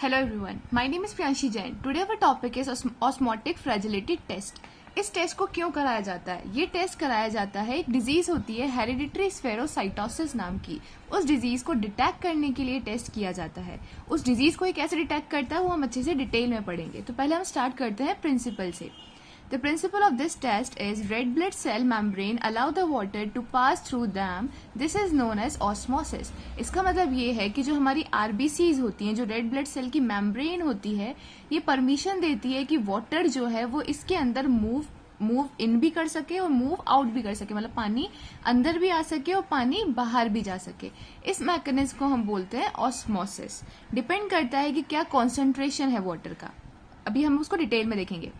Hello everyone, my name is Priyanshi Jain. Today our topic is osmotic fragility test. इस test को क्यों कराया जाता है? ये टेस्ट कराया जाता है, एक डिजीज होती है हेरिडिटरी स्फेरोसाइटोसिस नाम की. उस डिजीज को डिटेक्ट करने के लिए टेस्ट किया जाता है. उस डिजीज को ये कैसे डिटेक्ट करता है वो हम अच्छे से डिटेल में पढ़ेंगे. तो पहले हम स्टार्ट करते हैं प्रिंसिपल से. The principle of this test is red blood cell membrane allow the water to pass through them. This is known as osmosis. इसका मतलब ये है कि जो हमारी RBCs होती हैं, जो रेड ब्लड सेल की मेम्ब्रेन होती है, ये परमिशन देती है कि वाटर जो है वो इसके अंदर मूव इन भी कर सके और मूव आउट भी कर सके. मतलब पानी अंदर भी आ सके और पानी बाहर भी जा सके. इस मैकेनिज्म को हम बोलते हैं ऑस्मोसिस. डिपेंड करता है कि क्या कॉन्सेंट्रेशन है वाटर का. अभी हम उसको डिटेल में देखेंगे.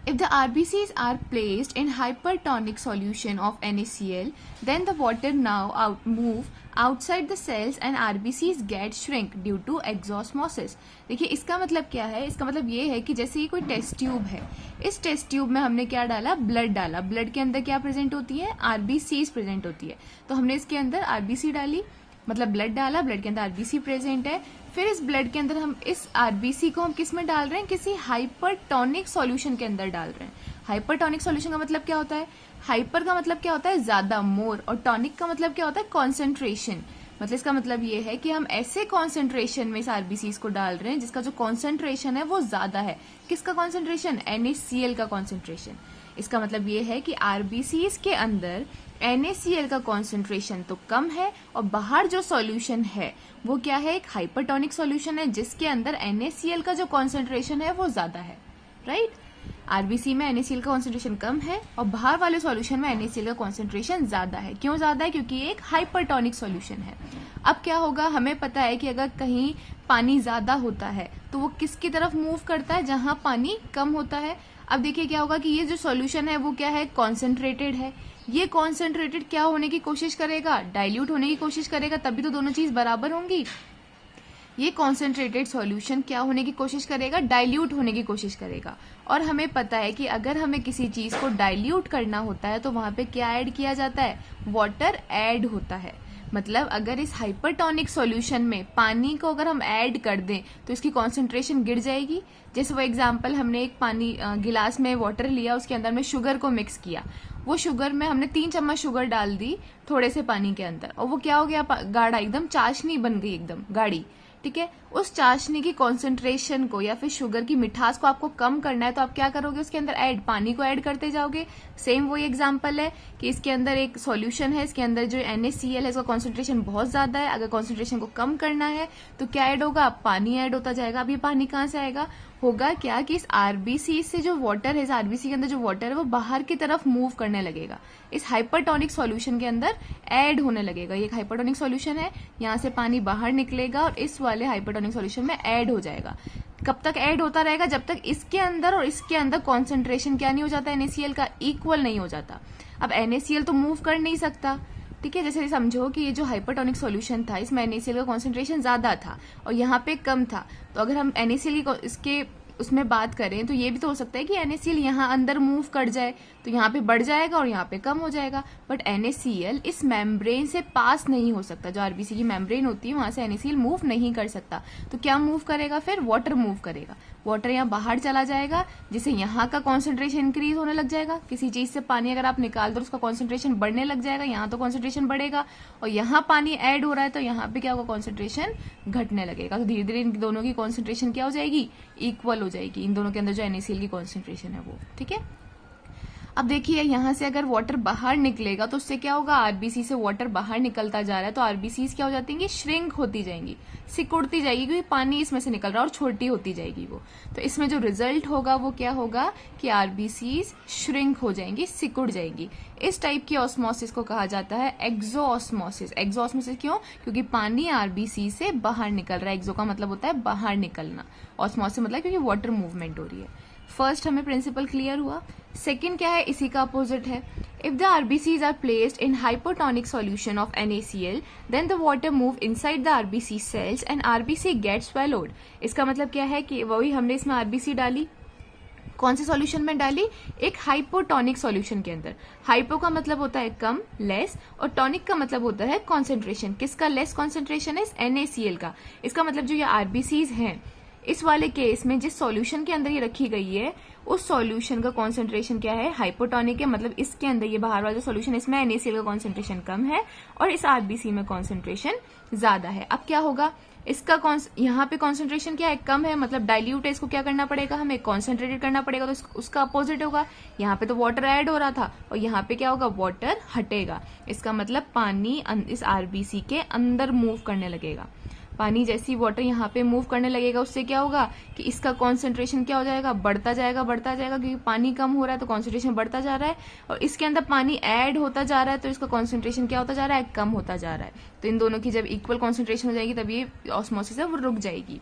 If the RBCs are placed in hypertonic solution of NaCl, then the water now move outside the cells and RBCs get shrink due to exosmosis. देखिए इसका मतलब क्या है? इसका मतलब ये है कि जैसे ये कोई टेस्ट ट्यूब है, इस टेस्ट ट्यूब में हमने क्या डाला? ब्लड डाला. ब्लड के अंदर क्या प्रेजेंट होती है? RBCs प्रेजेंट होती है. तो हमने इसके अंदर RBC डाली, मतलब ब्लड डाला, ब्लड के अंदर आरबीसी प्रेजेंट है. फिर इस ब्लड के अंदर हम इस आरबीसी को हम किस में डाल रहे हैं? किसी हाइपरटोनिक सॉल्यूशन के अंदर डाल रहे हैं. हाइपरटोनिक सॉल्यूशन का मतलब क्या होता है? हाइपर का मतलब क्या होता है? ज्यादा, मोर. और टॉनिक का मतलब क्या होता है? कॉन्सेंट्रेशन. मतलब इसका मतलब ये है कि हम ऐसे कॉन्सेंट्रेशन में इस आरबीसी को डाल रहे हैं जिसका जो कॉन्सेंट्रेशन है वो ज्यादा है. किसका कॉन्सेंट्रेशन? NaCl का कॉन्सेंट्रेशन. इसका मतलब ये है कि आरबीसी के अंदर NaCl का कॉन्सेंट्रेशन तो कम है और बाहर जो सॉल्यूशन है वो क्या है? एक हाइपरटोनिक सॉल्यूशन है जिसके अंदर NaCl का जो कॉन्सेंट्रेशन है वो ज्यादा है. राइट? आरबीसी में NaCl का कॉन्सेंट्रेशन कम है और बाहर वाले सॉल्यूशन में NaCl का कॉन्सेंट्रेशन ज्यादा है. क्यों ज्यादा है? क्योंकि ये एक हाइपरटोनिक सॉल्यूशन है. अब क्या होगा? हमें पता है कि अगर कहीं पानी ज्यादा होता है तो वो किसकी तरफ मूव करता है? जहां पानी कम होता है. अब देखिए क्या होगा कि ये जो सॉल्यूशन है वो क्या है? कॉन्सेंट्रेटेड है. ये कॉन्सेंट्रेटेड क्या होने की कोशिश करेगा? डाइल्यूट होने की कोशिश करेगा. तभी तो दोनों चीज बराबर होंगी. ये कॉन्सेंट्रेटेड सॉल्यूशन क्या होने की कोशिश करेगा? डाइल्यूट होने की कोशिश करेगा. और हमें पता है कि अगर हमें किसी चीज को डाइल्यूट करना होता है तो वहां पे क्या ऐड किया जाता है? वाटर ऐड होता है. मतलब अगर इस हाइपरटोनिक सॉल्यूशन में पानी को अगर हम ऐड कर दें तो इसकी कॉन्सेंट्रेशन गिर जाएगी. जैसे वो एग्जांपल, हमने एक पानी गिलास में वाटर लिया, उसके अंदर में शुगर को मिक्स किया. वो शुगर में हमने 3 चम्मच शुगर डाल दी थोड़े से पानी के अंदर और वो क्या हो गया? गाढ़ा, एकदम चाशनी बन गई, एकदम गाढ़ी. ठीक है? उस चाशनी की कॉन्सेंट्रेशन को या फिर शुगर की मिठास को आपको कम करना है तो आप क्या करोगे? उसके अंदर पानी को ऐड करते जाओगे. सेम वही एग्जांपल है कि इसके अंदर एक सॉल्यूशन है, इसके अंदर जो NaCl है इसका कॉन्सेंट्रेशन बहुत ज्यादा है. अगर कॉन्सेंट्रेशन को कम करना है तो क्या ऐड होगा? पानी ऐड होता जाएगा. अब ये पानी कहाँ से आएगा? होगा क्या कि इस आरबीसी से जो वाटर है, इस आरबीसी के अंदर जो वाटर है वो बाहर की तरफ मूव करने लगेगा. इस हाइपरटोनिक सॉल्यूशन के अंदर ऐड होने लगेगा. ये एक हाइपरटोनिक सॉल्यूशन है, यहाँ से पानी बाहर निकलेगा और इस वाले हाइपरटोनिक सॉल्यूशन में ऐड हो जाएगा. कब तक ऐड होता रहेगा? जब तक इसके अंदर और इसके अंदर कॉन्सेंट्रेशन क्या नहीं हो जाता? NaCl का इक्वल नहीं हो जाता. अब NaCl तो मूव कर नहीं सकता. ठीक है? जैसे समझो कि ये जो हाइपरटोनिक सॉल्यूशन था इसमें NaCl का कॉन्सेंट्रेशन ज्यादा था और यहाँ पे कम था. तो अगर हम NaCl को इसके उसमें बात करें तो ये भी तो हो सकता है कि NaCl यहाँ अंदर मूव कर जाए तो यहाँ पे बढ़ जाएगा और यहाँ पे कम हो जाएगा. बट NaCl इस मेम्ब्रेन से पास नहीं हो सकता. जो आरबीसी की मेम्ब्रेन होती है वहां से NaCl मूव नहीं कर सकता. तो क्या मूव करेगा? फिर वाटर मूव करेगा. वाटर यहाँ बाहर चला जाएगा जिससे यहाँ का कॉन्सेंट्रेशन इंक्रीज होने लग जाएगा. किसी चीज से पानी अगर आप निकाल दो उसका कॉन्सेंट्रेशन बढ़ने लग जाएगा. यहाँ तो कॉन्सेंट्रेशन बढ़ेगा और यहाँ पानी ऐड हो रहा है तो यहाँ पे क्या होगा? कॉन्सेंट्रेशन घटने लगेगा. तो धीरे धीरे इन दोनों की कॉन्सेंट्रेशन क्या हो जाएगी? इक्वल हो जाएगी. इन दोनों के अंदर जो NaCl की कॉन्सेंट्रेशन है वो. ठीक है? अब देखिए यहाँ से अगर वाटर बाहर निकलेगा तो उससे क्या होगा? आरबीसी से वाटर बाहर निकलता जा रहा है तो आरबीसी क्या हो जाती है? श्रिंक होती जाएंगी, सिकुड़ती जाएगी क्योंकि पानी इसमें से निकल रहा है और छोटी होती जाएगी वो. तो इसमें जो रिजल्ट होगा वो क्या होगा कि आरबीसी श्रिंक हो जाएंगी, सिकुड़ जाएंगी. इस टाइप की ऑस्मोसिस को कहा जाता है एक्सोऑस्मोसिस. एक्सोऑस्मोसिस क्यों? क्योंकि पानी आरबीसी से बाहर निकल रहा है. एक्सो का मतलब होता है बाहर निकलना, ऑस्मोसिस मतलब क्योंकि वाटर मूवमेंट हो रही है. फर्स्ट हमें प्रिंसिपल क्लियर हुआ. सेकंड क्या है? इसी का अपोजिट है. If the RBCs are placed in hypotonic solution of NaCl then the water move inside the RBC cells and RBC get swelled. इसका मतलब क्या है कि वही हमने इसमें आरबीसी डाली, कौन से सॉल्यूशन में डाली? एक हाइपोटोनिक सॉल्यूशन के अंदर। हाइपो का मतलब होता है कम, लेस, और टॉनिक का मतलब होता है कॉन्सेंट्रेशन। किसका लेस कॉन्सेंट्रेशन है? NaCl का। इसका मतलब जो ये आरबीसीज हैं, इस वाले केस में जिस सॉल्यूशन के अंदर ये रखी गई है उस सॉल्यूशन का कॉन्सेंट्रेशन क्या है? हाइपोटोनिक है। मतलब इसके अंदर ये बाहर वाला जो सॉल्यूशन है इसमें NaCl का कॉन्सेंट्रेशन कम है और इस आरबीसी में कॉन्सेंट्रेशन ज्यादा है। अब क्या होगा? इसका यहाँ पे कॉन्सेंट्रेशन क्या है? कम है, मतलब डाइल्यूट है। इसको क्या करना पड़ेगा? हमें कॉन्सेंट्रेटेड करना पड़ेगा, तो उसका अपोजिट होगा। यहाँ पे तो वाटर ऐड हो रहा था और यहाँ पे क्या होगा? वाटर हटेगा। इसका मतलब पानी इस आरबीसी के अंदर मूव करने लगेगा। पानी जैसी वाटर यहाँ पे मूव करने लगेगा, उससे क्या होगा कि इसका कॉन्सेंट्रेशन क्या हो जाएगा? बढ़ता जाएगा, बढ़ता जाएगा, क्योंकि पानी कम हो रहा है तो कॉन्सेंट्रेशन बढ़ता जा रहा है, और इसके अंदर पानी ऐड होता जा रहा है तो इसका कॉन्सेंट्रेशन क्या होता जा रहा है? कम होता जा रहा है। तो इन दोनों की जब इक्वल कॉन्सेंट्रेशन हो जाएगी तब ये ऑस्मोसिस है वो रुक जाएगी।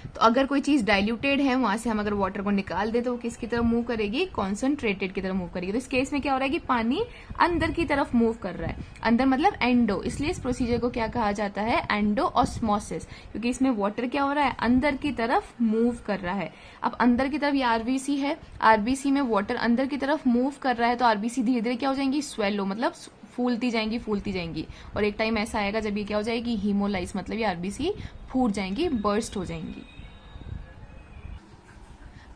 तो अगर कोई चीज डाइल्यूटेड है, वहां से हम अगर वाटर को निकाल दे तो वो किसकी तरफ मूव करेगी? कॉन्सेंट्रेटेड की तरफ मूव करेगी। तो इस केस में क्या हो रहा है कि पानी अंदर की तरफ मूव कर रहा है। अंदर मतलब एंडो, इसलिए इस प्रोसीजर को क्या कहा जाता है? एंडो ऑस्मोसिस, क्योंकि इसमें वाटर क्या हो रहा है? अंदर की तरफ मूव कर रहा है। अब अंदर की तरफ ये आरबीसी है, आरबीसी में वाटर अंदर की तरफ मूव कर रहा है, तो आरबीसी धीरे धीरे क्या हो जाएंगी? स्वेलो, मतलब फूलती जाएंगी, फूलती जाएंगी, और एक टाइम ऐसा आएगा जब ये क्या हो जाएगी? हीमोलाइज, मतलब ये आरबीसी फूट जाएंगी, बर्स्ट हो जाएंगी।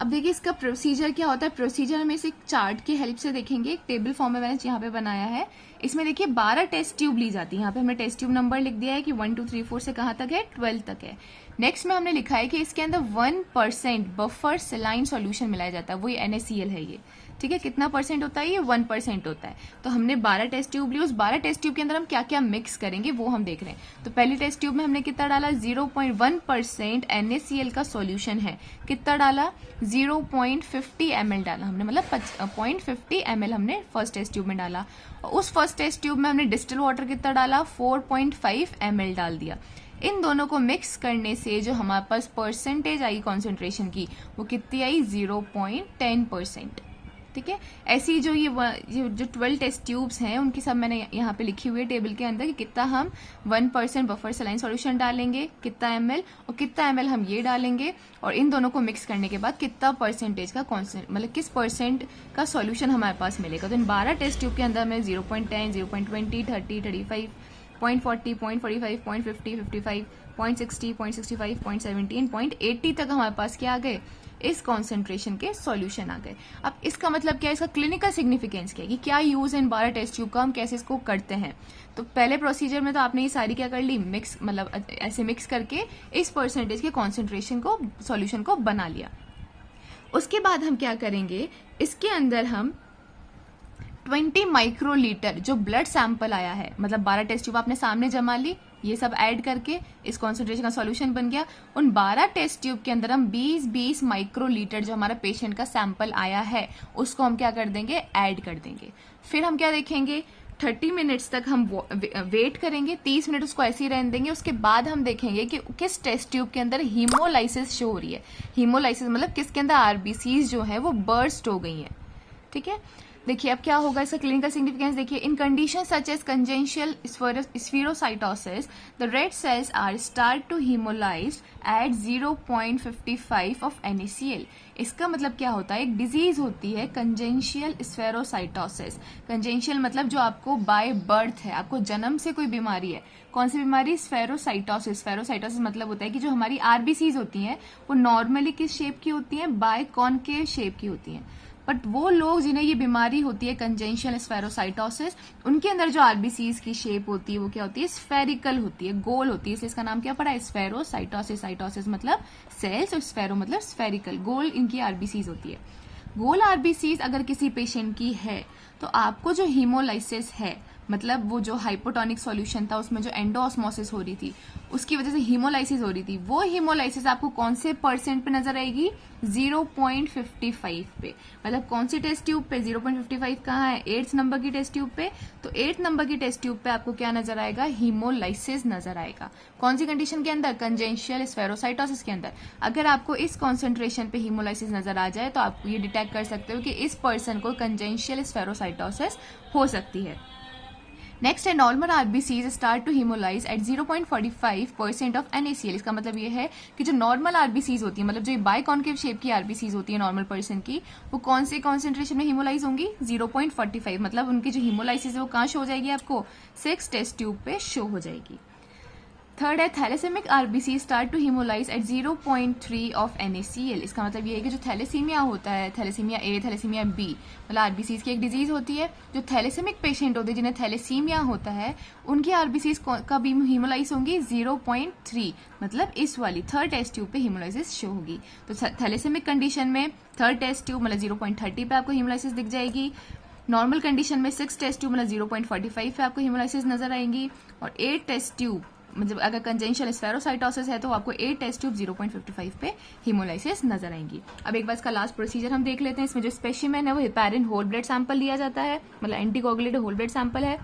अब देखिए इसका प्रोसीजर क्या होता है। प्रोसीजर में इसे एक चार्ट की हेल्प से देखेंगे। एक टेबल फॉर्म में मैंने यहाँ पे बनाया है। इसमें देखिए 12 टेस्ट ट्यूब ली जाती है। यहाँ पे हमने टेस्ट ट्यूब नंबर लिख दिया है कि 1 2 3 4 से कहाँ तक है? 12 तक है। नेक्स्ट में हमने लिखा है कि इसके अंदर 1% बफर सेलाइन सॉल्यूशन मिलाया जाता है, वही NaCl है ये। ठीक है, कितना परसेंट होता है? ये 1% होता है। तो हमने 12 टेस्ट ट्यूब ली, उस 12 टेस्ट ट्यूब के अंदर हम क्या क्या मिक्स करेंगे वो हम देख रहे हैं। तो पहली टेस्ट ट्यूब में हमने कितना डाला? 0.1% NaCl का सॉल्यूशन है। कितना डाला? 0.50 ml डाला हमने, मतलब 0.50 ml हमने फर्स्ट टेस्ट ट्यूब में डाला। और उस फर्स्ट टेस्ट ट्यूब में हमने डिस्टिल वाटर कितना डाला? 4.5 ml डाल दिया। इन दोनों को मिक्स करने से जो हमारे पास परसेंटेज आई कॉन्सेंट्रेशन की, वो कितनी आई? 0.10%। ठीक है, ऐसी जो जो 12 टेस्ट ट्यूब्स हैं उनकी सब मैंने यहाँ पे लिखी हुई है टेबल के अंदर कि कितना हम 1% बफर सेलाइन सॉल्यूशन डालेंगे, कितना ml, और कितना ml हम ये डालेंगे, और इन दोनों को मिक्स करने के बाद कितना परसेंटेज का मतलब किस परसेंट का सॉल्यूशन हमारे पास मिलेगा। तो इन 12 टेस्ट ट्यूब के अंदर हमें 0.10, 0.20, 30, 35, 0.40, 0.45, 0.50, 55, 0.60, 0.65, 0.17, 0.80 तक हमारे पास क्या आ गए? इस कॉन्सेंट्रेशन के सॉल्यूशन आ गए। अब इसका मतलब क्या है? इसका क्लिनिकल सिग्निफिकेंस क्या है कि क्या यूज है इन 12 टेस्ट ट्यूब का, हम कैसे इसको करते हैं। तो पहले प्रोसीजर में तो आपने ये सारी क्या कर ली? मिक्स, मतलब ऐसे मिक्स करके इस परसेंटेज के कॉन्सेंट्रेशन को, सॉल्यूशन को बना लिया। उसके बाद हम क्या करेंगे? इसके अंदर हम 20 माइक्रोलीटर जो ब्लड सैंपल आया है, मतलब 12 टेस्ट ट्यूब आपने सामने जमा ली, ये सब ऐड करके इस कॉन्सेंट्रेशन का सॉल्यूशन बन गया। उन 12 टेस्ट ट्यूब के अंदर हम 20-20 माइक्रोलीटर जो हमारा पेशेंट का सैंपल आया है उसको हम क्या कर देंगे? ऐड कर देंगे। फिर हम क्या देखेंगे? 30 मिनट्स तक हम वेट करेंगे, 30 मिनट उसको ऐसे ही रहने देंगे। उसके बाद हम देखेंगे कि किस टेस्ट ट्यूब के अंदर हीमोलाइसिस शो हो रही है। हीमोलाइसिस मतलब किसके अंदर आरबीसीज जो है वो बर्स्ट हो गई हैं। ठीक है, देखिए अब क्या होगा इसका क्लिनिकल सिग्निफिकेंस। देखिए in condition such as congenital spherocytosis the red cells are start to haemolyse at 0.55 of NaCl। इसका मतलब क्या होता है? एक डिजीज होती है कंजेंशियल स्फेरोसाइटोसिस। कंजेंशियल मतलब जो आपको बाय बर्थ है, आपको जन्म से कोई बीमारी है। कौन सी बीमारी? स्फेरोसाइटोसिस। स्फेरोसाइटोसिस मतलब होता है कि जो हमारी आरबीसीज होती हैं वो नॉर्मली किस शेप की होती हैं? बाय कॉनकेव शेप की होती हैं। बट वो लोग जिन्हें ये बीमारी होती है कंजेंशियल स्फेरोसाइटोसिस, उनके अंदर जो आरबीसीज की शेप होती है वो क्या होती है? स्फेरिकल होती है, गोल होती है। इसलिए इसका नाम क्या पड़ा है? स्फेरोसाइटोसिस। साइटोसिस मतलब सेल्स और स्फेरो मतलब स्फेरिकल, गोल इनकी आरबीसीज होती है। गोल आरबीसीज अगर किसी पेशेंट की है तो आपको जो हीमोलाइसिस है, मतलब वो जो हाइपोटोनिक सॉल्यूशन था उसमें जो एंडोऑस्मोसिस हो रही थी उसकी वजह से हीमोलाइसिस हो रही थी, वो हीमोलाइसिस आपको कौन से परसेंट पे नजर आएगी? 0.55 पे। मतलब कौन सी टेस्ट ट्यूब पे? 0.55 कहाँ है? 8th नंबर की टेस्ट ट्यूब पे। तो 8th नंबर की टेस्ट ट्यूब पे आपको क्या नजर आएगा? हीमोलाइसिस नजर आएगा। कौन सी कंडीशन के अंदर? कंजेंशियल स्फेरोसाइटोसिस के अंदर। अगर आपको इस कॉन्सेंट्रेशन पे हीमोलाइसिस नजर आ जाए तो आप ये डिटेक्ट कर सकते हो कि इस पर्सन को कंजेंशियल स्फेरोसाइटोसिस हो सकती है। नेक्स्ट है normal RBCs start to haemolyse at 0.45% of NaCl। इसका मतलब ये है कि जो नॉर्मल आरबीसीज होती है, मतलब जो बाय कॉन्केव शेप की आरबीसीज होती है नॉर्मल पर्सन की, वो कौन से कॉन्सेंट्रेशन में हीमोलाइज होंगी? 0.45। मतलब उनकी जो हीमोलाइसिस है वो कहाँ शो हो जाएगी आपको? 6 टेस्ट ट्यूब पे शो हो जाएगी। थर्ड है thalassaemic RBC start to haemolyse at 0.3 of NaCl। इसका मतलब ये है कि जो थैलेसीमिया होता है, थैलेसीमिया ए, थैलेसीमिया बी, मतलब आरबीसीज की एक डिजीज होती है। जो थैलेसेमिक पेशेंट होते हैं जिन्हें थैलेसीमिया होता है, उनकी आरबीसीज कब हीमोलाइज होंगी? 0.3, मतलब इस वाली थर्ड टेस्ट ट्यूब पे हीमोलाइसिस शो होगी। तो थैलेसेमिक कंडीशन में थर्ड टेस्ट ट्यूब मतलब 0.30 पे आपको हीमोलाइसिस दिख जाएगी। नॉर्मल कंडीशन में 6 टेस्ट ट्यूब मतलब 0.45 पे आपको हीमोलाइसिस नजर आएंगी। और 8 टेस्ट ट्यूब मतलब अगर कंजेंशियल स्फेरोसाइटोसिस है तो आपको 8 टेस्ट ट्यूब 0.55 पे हीमोलाइसिस नजर आएंगी। अब एक बार इसका लास्ट प्रोसीजर हम देख लेते हैं। इसमें जो स्पेसिमेन है वो हेपारिन होल ब्लड सैंपल लिया जाता है, मतलब एंटीकोगुलेटेड होल ब्लड सैंपल है।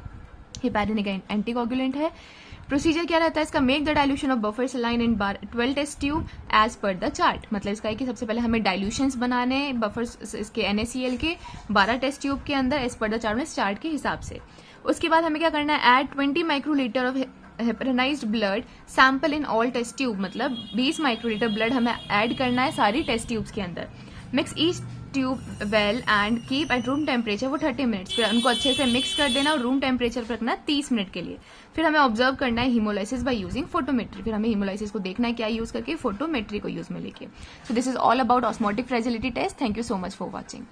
हेपारिन एक एंटीकोगुलेंट है। प्रोसीजर क्या रहता है इसका? Make the dilution of buffer saline in 12 test tube as per the chart. मतलब इसका है कि सबसे पहले हमें डाइल्यूशंस बनाने बफर इसके NaCl के 12 टेस्ट ट्यूब के अंदर एज पर द चार्ट के हिसाब से। उसके बाद हमें क्या करना है? Add 20 microlitre of heparinised blood sample in all test tube, मतलब 20 माइक्रोलीटर ब्लड हमें ऐड करना है सारी टेस्ट ट्यूब्स के अंदर। Mix each tube well and keep at room temperature वो 30 मिनट्स। फिर उनको अच्छे से मिक्स कर देना और रूम टेम्परेचर पर रखना 30 मिनट के लिए। फिर हमें ऑब्जर्व करना है हीमोलाइसिस बाय यूजिंग फोटोमेट्री। फिर हमें हीमोलाइसिस को देखना है क्या यूज करके? फोटोमेट्री को यूज में लेके। So this is all about osmotic fragility test. Thank you so much for watching.